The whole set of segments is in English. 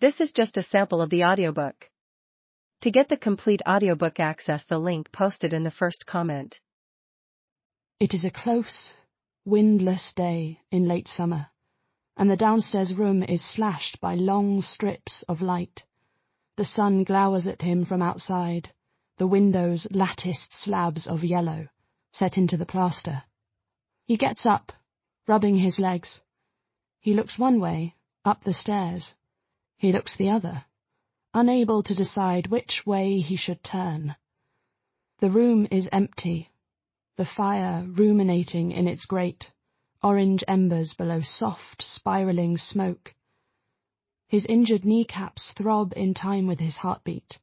This is just a sample of the audiobook. To get the complete audiobook, access the link posted in the first comment. It is a close, windless day in late summer, and the downstairs room is slashed by long strips of light. The sun glowers at him from outside, the windows latticed slabs of yellow, set into the plaster. He gets up, rubbing his legs. He looks one way, up the stairs. He looks the other, unable to decide which way he should turn. The room is empty, the fire ruminating in its grate, orange embers below soft, spiralling smoke. His injured kneecaps throb in time with his heartbeat.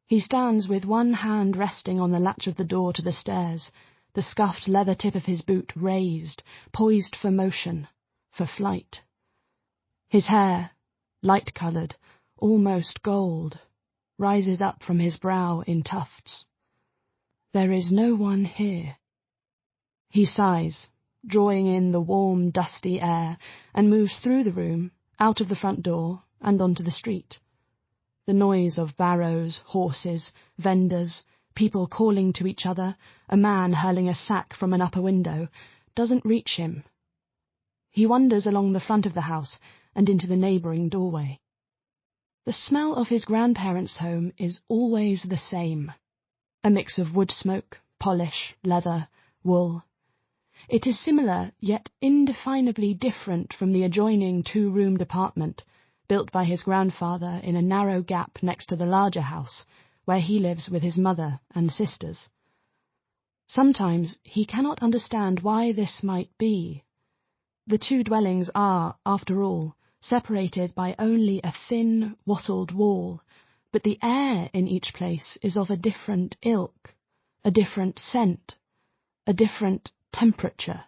He stands with one hand resting on the latch of the door to the stairs, the scuffed leather tip of his boot raised, poised for motion, for flight. His hair, light-coloured, almost gold, rises up from his brow in tufts. There is no one here. He sighs, drawing in the warm, dusty air, and moves through the room, out of the front door, and onto the street. The noise of barrows, horses, vendors, people calling to each other, a man hurling a sack from an upper window, doesn't reach him. He wanders along the front of the house and into the neighbouring doorway. The smell of his grandparents' home is always the same, a mix of wood smoke, polish, leather, wool. It is similar, yet indefinably different from the adjoining two-roomed apartment, built by his grandfather in a narrow gap next to the larger house, where he lives with his mother and sisters. Sometimes he cannot understand why this might be. The two dwellings are, after all, separated by only a thin, wattled wall, but the air in each place is of a different ilk, a different scent, a different temperature.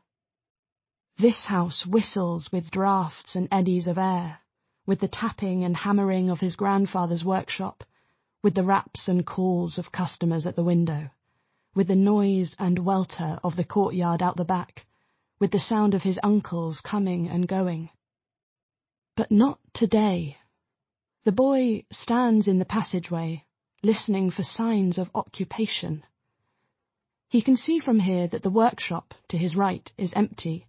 This house whistles with draughts and eddies of air, with the tapping and hammering of his grandfather's workshop, with the raps and calls of customers at the window, with the noise and welter of the courtyard out the back, with the sound of his uncles coming and going. But not today. The boy stands in the passageway, listening for signs of occupation. He can see from here that the workshop, to his right, is empty,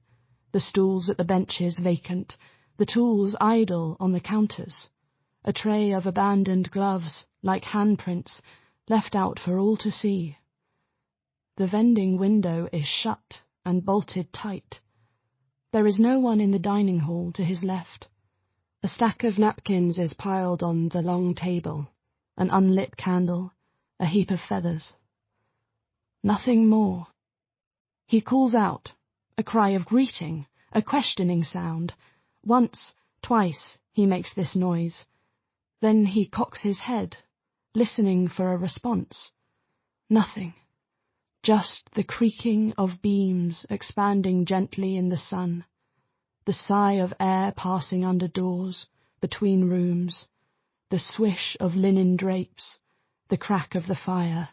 the stools at the benches vacant, the tools idle on the counters, a tray of abandoned gloves, like handprints, left out for all to see. The vending window is shut and bolted tight. There is no one in the dining hall to his left. A stack of napkins is piled on the long table, an unlit candle, a heap of feathers. Nothing more. He calls out, a cry of greeting, a questioning sound. Once, twice, he makes this noise. Then he cocks his head, listening for a response. Nothing. Just the creaking of beams expanding gently in the sun, the sigh of air passing under doors, between rooms, the swish of linen drapes, the crack of the fire,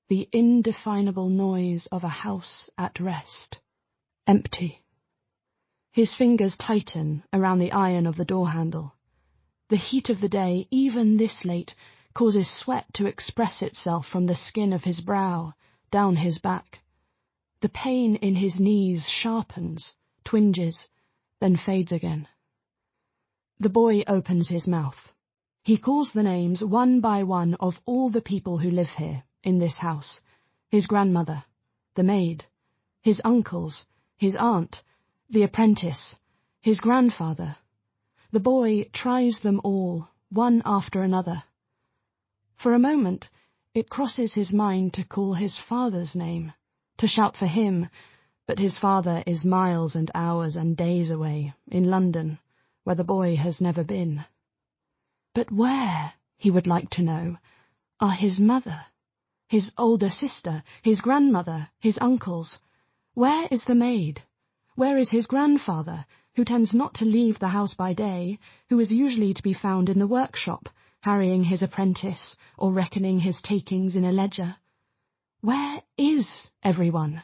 the indefinable noise of a house at rest. Empty. His fingers tighten around the iron of the door handle. The heat of the day, even this late, causes sweat to express itself from the skin of his brow, down his back. The pain in his knees sharpens, twinges, then fades again. The boy opens his mouth. He calls the names one by one of all the people who live here, in this house. His grandmother, the maid, his uncles, his aunt, the apprentice, his grandfather. The boy tries them all, one after another. For a moment, it crosses his mind to call his father's name, to shout for him, but his father is miles and hours and days away, in London, where the boy has never been. But where, he would like to know, are his mother, his older sister, his grandmother, his uncles? Where is the maid? Where is his grandfather, who tends not to leave the house by day, who is usually to be found in the workshop, harrying his apprentice or reckoning his takings in a ledger? Where is everyone?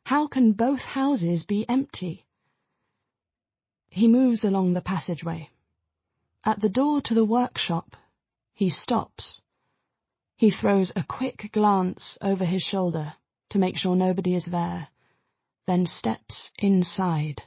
How can both houses be empty? He moves along the passageway. At the door to the workshop, he stops. He throws a quick glance over his shoulder to make sure nobody is there, then steps inside.